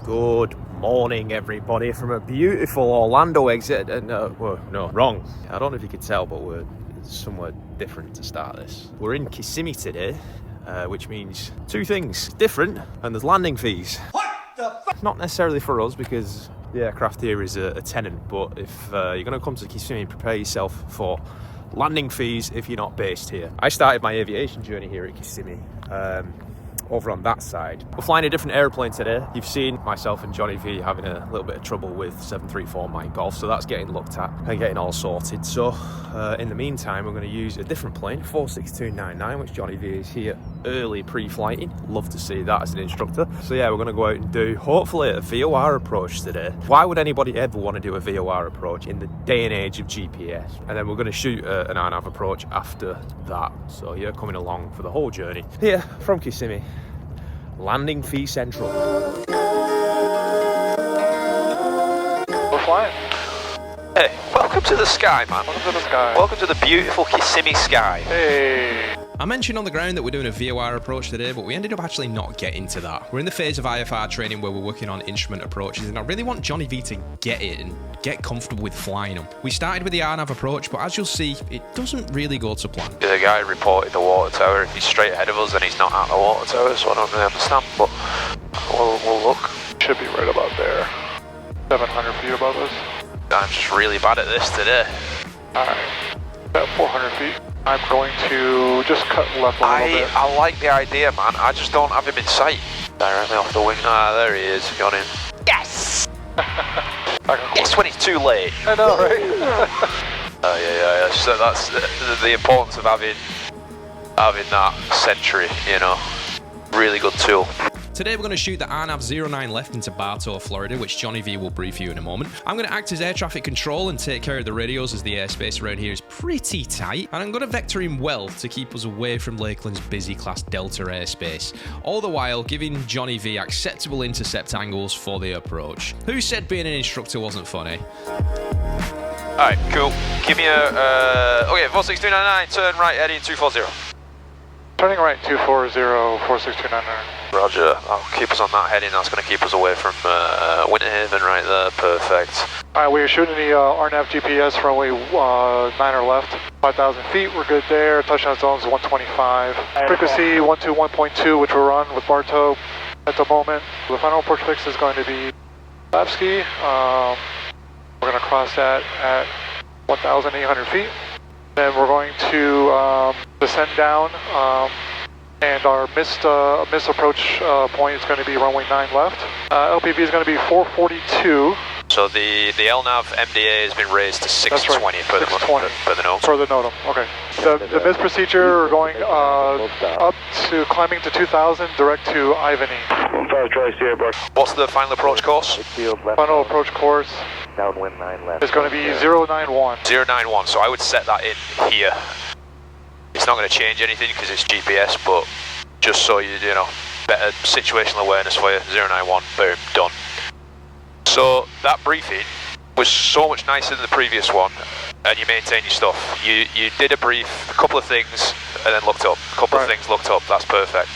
Good morning, everybody, from a beautiful Orlando exit. No, wrong. I don't know if you could tell, but we're somewhere different to start this. We're in Kissimmee today, which means two things: different, and there's landing fees. What the fuck? Not necessarily for us, because the aircraft here is a tenant, but if you're going to come to Kissimmee, prepare yourself for landing fees if you're not based here. I started my aviation journey here at Kissimmee. Over on that side. We're flying a different airplane today. You've seen myself and Jonny V having a little bit of trouble with 734 Mike Golf, so that's getting looked at and getting all sorted. So in the meantime, we're going to use a different plane, 46299, which Jonny V is here early pre-flighting. Love to see that as an instructor. So yeah, we're going to go out and do hopefully a VOR approach today. Why would anybody ever want to do a VOR approach in the day and age of GPS? And then we're going to shoot an RNAV approach after that. So you're coming along for the whole journey here from Kissimmee. Landing fee central. We're flying. Hey, welcome to the sky, man. Welcome to the sky. Welcome to the beautiful Kissimmee sky. Hey. I mentioned on the ground that we're doing a VOR approach today, but we ended up actually not getting to that. We're in the phase of IFR training where we're working on instrument approaches, and I really want Jonny V to get it and get comfortable with flying them. We started with the RNAV approach, but as you'll see, it doesn't really go to plan. The guy reported the water tower. He's straight ahead of us and he's not at the water tower, so I don't really understand, but we'll look. Should be right about there. 700 feet above us. I'm just really bad at this today. Alright. About 400 feet. I'm going to just cut left a little bit. I like the idea, man. I just don't have him in sight. Directly off the wing. Ah, there he is. Got him. Yes! Yes, when it's too late. I know, right? Yeah. So that's the importance of having that sentry, you know. Really good tool. Today we're going to shoot the RNAV 09 left into Bartow, Florida, which Jonny V will brief you in a moment. I'm going to act as air traffic control and take care of the radios as the airspace around here is pretty tight. And I'm going to vector him well to keep us away from Lakeland's busy class Delta airspace. All the while giving Jonny V acceptable intercept angles for the approach. Who said being an instructor wasn't funny? Alright, cool. Give me a... okay, 46299, turn right, heading 240. Turning right, 240, 46299. Roger, I'll keep us on that heading. That's going to keep us away from Winter Haven right there. Perfect. Alright, we are shooting the RNAV GPS runway 9 left. 5,000 feet, we're good there. Touchdown zone is 125. Frequency 121.2, which we're on with Bartow at the moment. The final approach fix is going to be Lavsky. We're going to cross that at 1,800 feet. Then we're going to descend down, and our missed approach point is going to be runway 9 left. LPV is going to be 442. So the LNAV MDA has been raised to 620 right. per the note. For the NOTAM, okay. The missed procedure, we're going up to climbing to 2,000, direct to Ivany. What's the final approach course? Final approach course downwind 9 left. is going to be 091. 091, so I would set that in here. It's not going to change anything because it's GPS, but just so you know, better situational awareness for you. 091, boom, done. So that briefing was so much nicer than the previous one, and you maintain your stuff. You did a brief, a couple of things, and then looked up. A couple of things, looked up. That's perfect.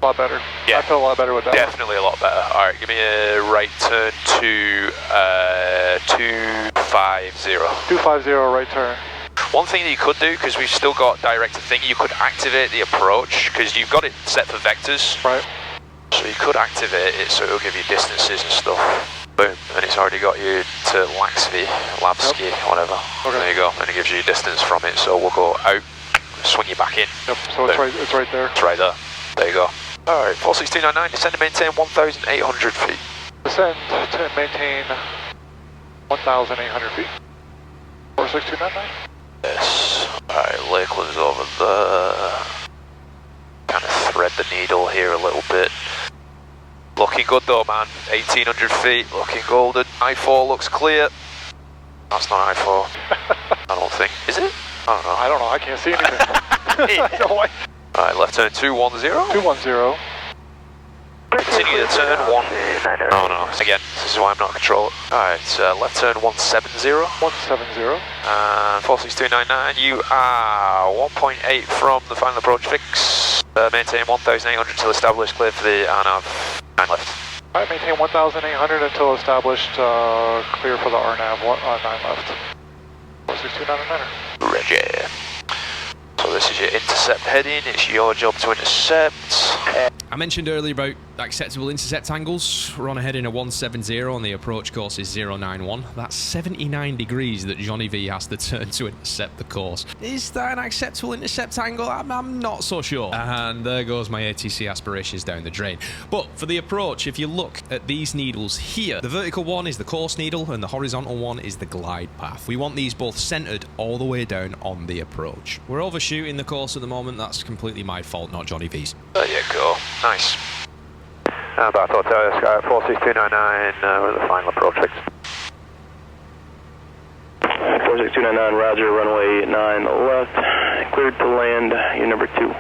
A lot better. Yeah, I feel a lot better with that. Definitely a lot better. All right, give me a right turn to 250. 250 right turn. One thing that you could do, because we've still got directed thing, you could activate the approach, because you've got it set for vectors. Right. So you could activate it so it'll give you distances and stuff. Boom, and it's already got you to Lavsky, whatever. Okay. There you go, and it gives you distance from it, so we'll go out, swing you back in. Yep, so it's right there. It's right there. There you go. Alright, 46299, descend and maintain 1,800 feet. Descend to maintain 1,800 feet. 46299. Yes. Alright, Lakeland's over there. Kind of thread the needle here a little bit. Looking good though, man. 1,800 feet, looking golden. I-4 looks clear. That's not I-4. I don't think. Is it? I don't know. I don't know, I can't see anything. No way. Alright, left turn 210. 210. Continue to turn 1. Oh no, again, this is why I'm not control. Alright, left turn 170. 170. 46299, you are 1.8 from the final approach fix. Maintain 1,800 till established, clear for the RNAV 9 left. Alright, maintain 1,800 until established, clear for the RNAV, 9 left. 46299er. Roger. So this is your intercept heading, it's your job to intercept. I mentioned earlier about acceptable intercept angles. We're on a heading of 170 and the approach course is 091. That's 79 degrees that Jonny V has to turn to intercept the course. Is that an acceptable intercept angle? I'm not so sure. And there goes my ATC aspirations down the drain. But for the approach, if you look at these needles here, the vertical one is the course needle and the horizontal one is the glide path. We want these both centered all the way down on the approach. We're overshooting the course at the moment. That's completely my fault, not Jonny V's. There you go. Nice. About Hotel Sky 46299, we're the final approach fix. 46299, roger, runway 9 left, cleared to land, you're number 2.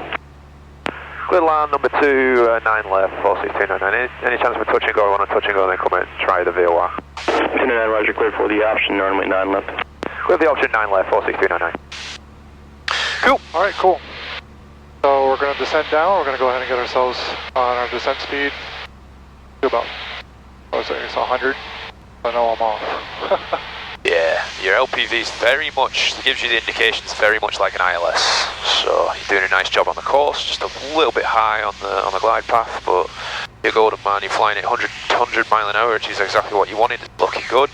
Clear land number 2, 9 left, 46299. Any chance of a touch and go? I want to touch and go, then come in and try the VOR. 299, roger, cleared for the option, runway 9 left. Clear the option 9 left, 46299. Cool. Alright, cool. So we're going to descend down, we're going to go ahead and get ourselves on our descent speed to about, what was it, it's 100. I know I'm off. Yeah, your LPV is very much, gives you the indications very much like an ILS. So you're doing a nice job on the course, just a little bit high on the glide path, but you're golden, man. You're flying at 100 mile an hour, which is exactly what you wanted. Looking good.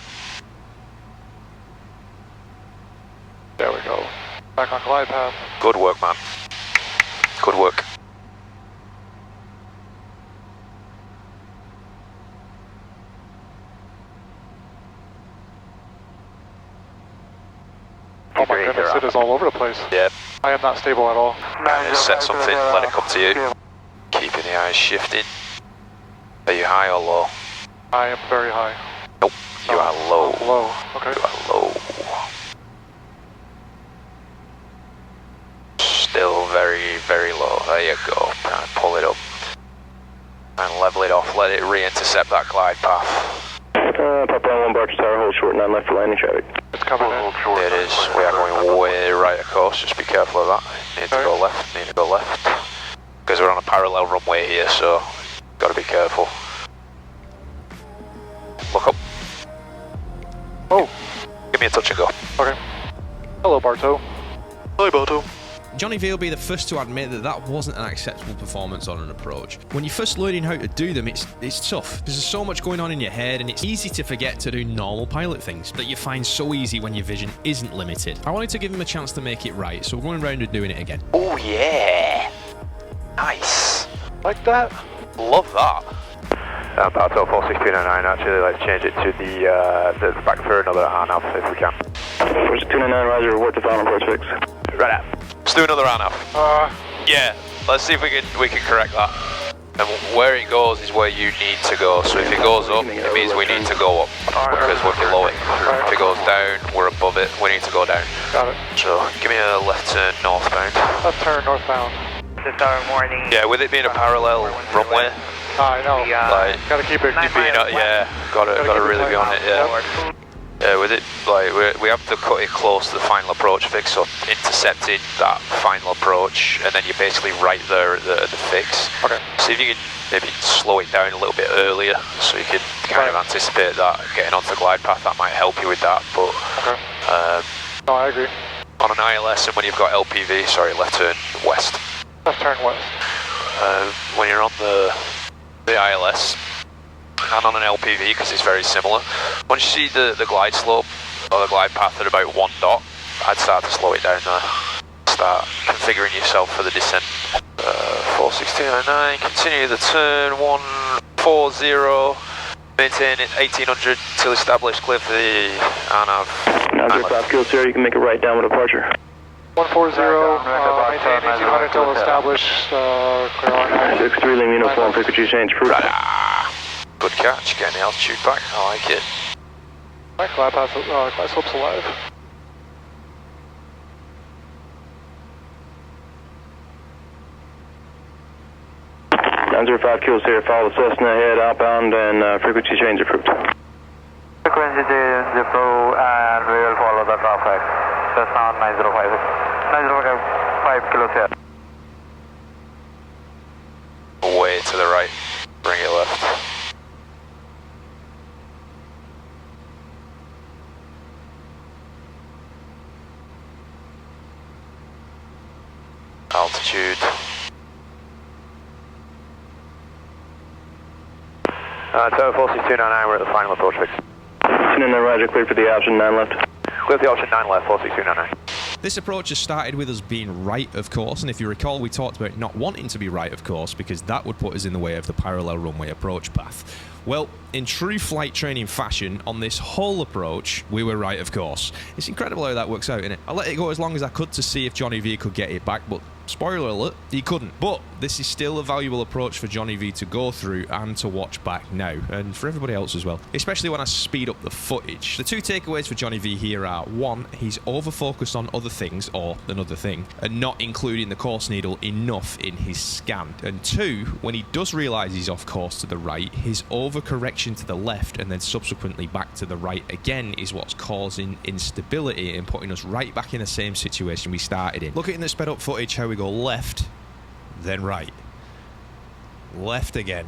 There we go. Back on glide path. Good work, man. Good work. Oh my goodness, it is all over the place. Yeah. I am not stable at all. Set something, let it come to you. Keeping the eyes shifting. Are you high or low? I am very high. Nope, you are low. Low, okay. You are low. Still very, very low. There you go. And pull it up. And level it off. Let it re-intercept that glide path. Papa 1 bar to tower, hold short 9 left for landing traffic. It's coming in. It is. We are going way right across. Just be careful of that. Need to go left. Need to go left. Because we're on a parallel runway here, so got to be careful. Look up. Oh. Give me a touch and go. Okay. Hello, Bartow. Hi, Bartow. Jonny V will be the first to admit that that wasn't an acceptable performance on an approach. When you're first learning how to do them, it's tough because there's so much going on in your head and it's easy to forget to do normal pilot things that you find so easy when your vision isn't limited. I wanted to give him a chance to make it right, so we're going around and doing it again. Oh yeah, nice. Like that? Love that. Bartow 46299, actually let's change it to the back for another RNAV if we can. 46299, roger, report to final approach fix. Right up. Let's do another RNAV. Yeah, let's see if we can correct that. And where it goes is where you need to go. So if it goes up, it means we need to go up because we're below it. If it goes down, we're above it. We need to go down. Got it. So give me a left turn northbound. Left turn northbound. This our morning. Yeah, with it being a parallel runway. I know. Like, gotta keep it. Yeah, gotta really be on it. Yeah. Yeah, with it, like we have to cut it close to the final approach fix, so intercepting that final approach, and then you're basically right there at the fix. Okay. See if you can maybe slow it down a little bit earlier, so you can kind of anticipate that getting onto the glide path. That might help you with that. But okay. No, I agree. On an ILS, and when you've got LPV, sorry, left turn west. Left turn west. When you're on the ILS. And on an LPV, because it's very similar. Once you see the glide slope or the glide path at about 1 dot, I'd start to slow it down there. Start configuring yourself for the descent. 46299, continue the turn 140, maintain it 1800 till established, clear for the RNAV. 905 kill, sir, you can make a right downward departure. 140, maintain 1800 till established, clear RNAV. 63 Lima uniform, frequency change, approved. Good catch, getting the altitude back, I like it. Alright, glide slope's alive. .905 kills here, follow the Cessna ahead, outbound, and frequency change approved. Frequency change approved, and we will follow the traffic. Cessna 905. 905 kilos here. Way to the right, bring it left. altitude. Tower 46299, we're at the final approach fix. 299 Roger, clear for the option 9 left. Clear for the option 9 left, 46299. This approach has started with us being right of course, and if you recall we talked about not wanting to be right of course because that would put us in the way of the parallel runway approach path. Well, in true flight training fashion, on this whole approach, we were right of course. It's incredible how that works out, isn't it? I let it go as long as I could to see if Jonny V could get it back, but spoiler alert, he couldn't. But this is still a valuable approach for Jonny V to go through and to watch back now, and for everybody else as well, especially when I speed up the footage. The two takeaways for Jonny V here are, one, he's over-focused on other things, or another thing, and not including the course needle enough in his scan. And two, when he does realise he's off course to the right, his overcorrection to the left and then subsequently back to the right again is what's causing instability and putting us right back in the same situation we started in. Looking at the sped up footage, how we go left, then right. Left again,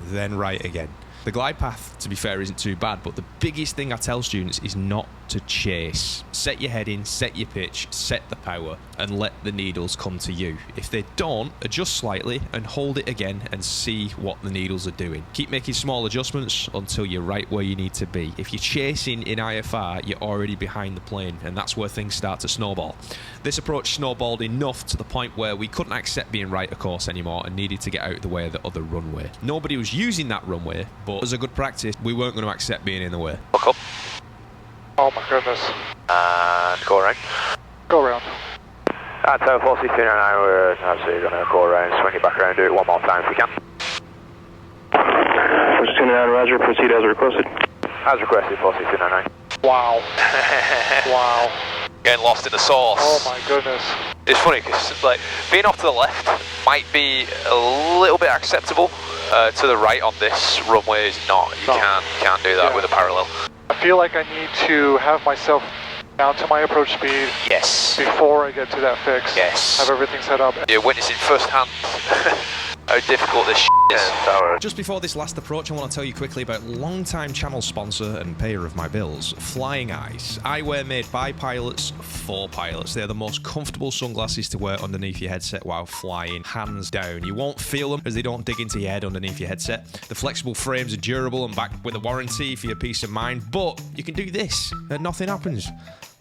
then right again. The glide path, to be fair, isn't too bad, but the biggest thing I tell students is not to chase. Set your head in, set your pitch, set the power, and let the needles come to you. If they don't, adjust slightly and hold it again and see what the needles are doing. Keep making small adjustments until you're right where you need to be. If you're chasing in IFR, you're already behind the plane, and that's where things start to snowball. This approach snowballed enough to the point where we couldn't accept being right of course anymore and needed to get out of the way of the other runway. Nobody was using that runway, but as a good practice, we weren't going to accept being in the way. Look up. Oh my goodness. And go around. Go around. Tower 46299, we're absolutely going to go around, swing it back around, do it one more time if we can. 46299 Roger, proceed as requested. As requested, 46299. Wow. Wow. Getting lost in the sauce. Oh my goodness. It's funny because like being off to the left might be a little bit acceptable. To the right on this runway is not. You can't do that with a parallel. I feel like I need to have myself down to my approach speed. Yes. Before I get to that fix. Yes. Have everything set up. You're witnessing firsthand how difficult this is. Just before this last approach, I want to tell you quickly about long-time channel sponsor and payer of my bills, Flying Eyes. Eyewear made by pilots for pilots. They're the most comfortable sunglasses to wear underneath your headset while flying, hands down. You won't feel them as they don't dig into your head underneath your headset. The flexible frames are durable and backed with a warranty for your peace of mind, but you can do this and nothing happens.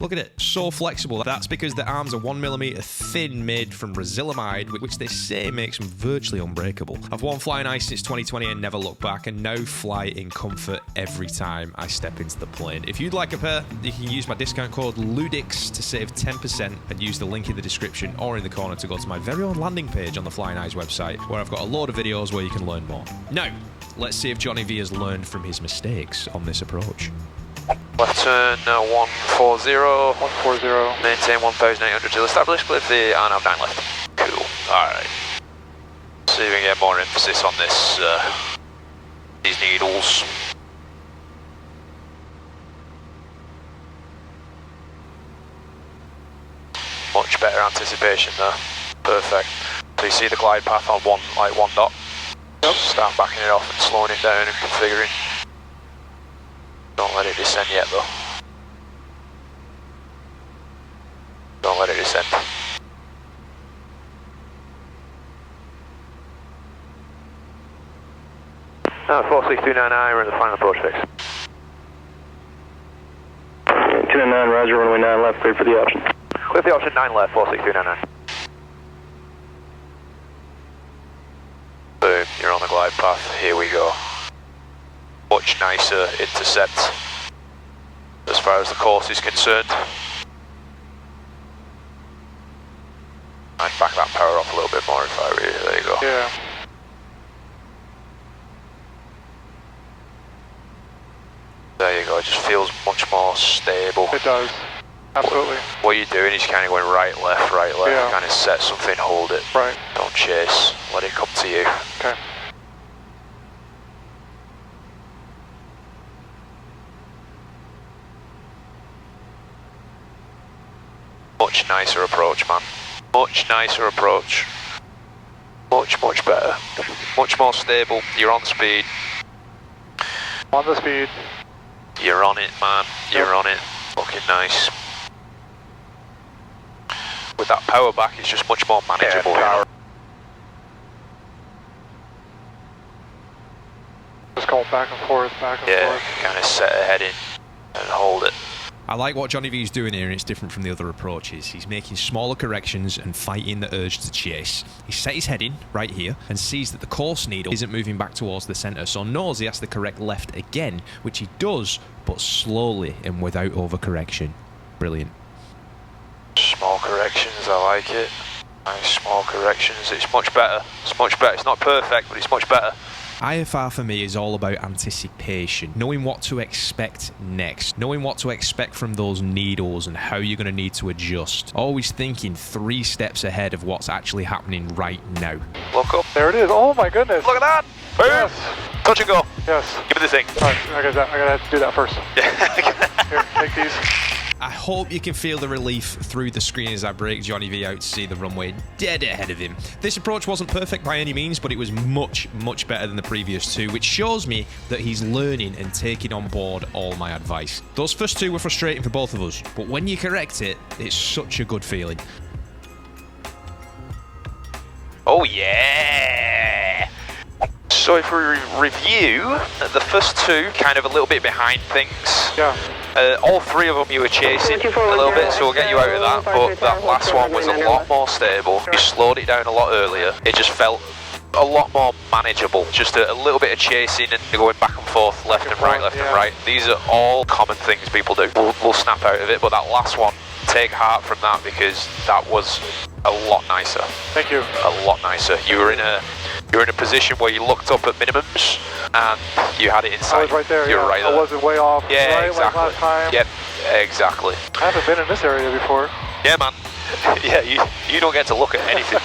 Look at it, so flexible. That's because the arms are 1mm thin, made from resilamide, which they say makes them virtually unbreakable. I've worn Flying Ice since 2020 and never looked back, and now fly in comfort every time I step into the plane. If you'd like a pair, you can use my discount code LewDix to save 10% and use the link in the description or in the corner to go to my very own landing page on the Flying Eyes website, where I've got a load of videos where you can learn more. Now, let's see if Jonny V has learned from his mistakes on this approach. Left turn 140. 140. Maintain 1,800 till established. Clear for the RNAV 9 left. Cool. Alright. See if we can get more emphasis on this, these needles. Much better anticipation there. Perfect. So you see the glide path on one dot. Yep. Start backing it off and slowing it down and configuring. Don't let it descend yet though. Don't let it descend. No, 46299, we're in the final approach fix. 299 Roger, runway 9 left, cleared for the option. Clear for the option 9 left, 46299. Boom, you're on the glide path, here we go. Much nicer intercept as far as the course is concerned. I'd back that power off a little bit more if I were you. There you go. Yeah. There you go, it just feels much more stable. It does. Absolutely. What you're doing is kind of going right, left, Yeah. kind of set something, hold it. Right. Don't chase, let it come to you. Okay. Much nicer approach, man. Much nicer approach. Much better. Much more stable. You're on speed. On the speed. You're on it, man. You're on it. Fucking nice. With that power back is just much more manageable. Yeah, Just going back and forth, forth. Kind of set a heading and hold it. I like what Jonny V is doing here, and it's different from the other approaches. He's making smaller corrections and fighting the urge to chase. He set his heading right here and sees that the course needle isn't moving back towards the centre, so knows he has to correct left again, which he does, but slowly and without overcorrection. Brilliant. Small corrections, I like it. Nice small corrections. It's much better. It's much better. It's not perfect, but it's much better. IFR for me is all about anticipation, knowing what to expect next, knowing what to expect from those needles and how you're going to need to adjust. Always thinking 3 steps ahead of what's actually happening right now. Look up. There it is. Oh my goodness. Look at that. Boom. Yes. Touch and go. Yes. Give me the thing. All right, I gotta do that first. Here, take these. I hope you can feel the relief through the screen as I break Jonny V out to see the runway dead ahead of him. This approach wasn't perfect by any means, but it was much, much better than the previous 2, which shows me that he's learning and taking on board all my advice. Those first 2 were frustrating for both of us, but when you correct it, it's such a good feeling. Oh yeah! So if we review, the first 2 kind of a little bit behind things. Yeah. All 3 of them you were chasing a little bit, so we'll get you out of that, but that last one was a lot more stable. You slowed it down a lot earlier. It just felt a lot more manageable. Just a little bit of chasing and going back and forth, left and right, left and right. These are all common things people do. We'll snap out of it, but that last one, take heart from that, because that was a lot nicer. Thank you. A lot nicer. You were in a position where you looked up at minimums and you had it inside. I was right there. You were right there. I wasn't way off. Yeah, right, exactly. Like last time. Yep, exactly. I haven't been in this area before. Yeah, man. Yeah, you don't get to look at anything.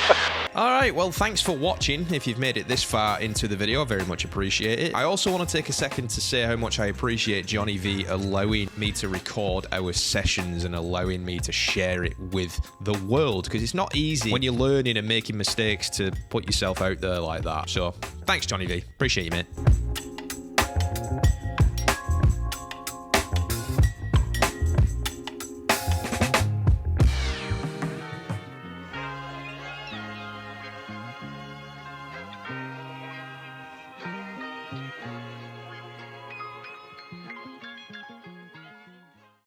Alright, well thanks for watching. If you've made it this far into the video, I very much appreciate it. I also want to take a second to say how much I appreciate Jonny V allowing me to record our sessions and allowing me to share it with the world, because it's not easy when you're learning and making mistakes to put yourself out there like that. So thanks Jonny V, appreciate you mate.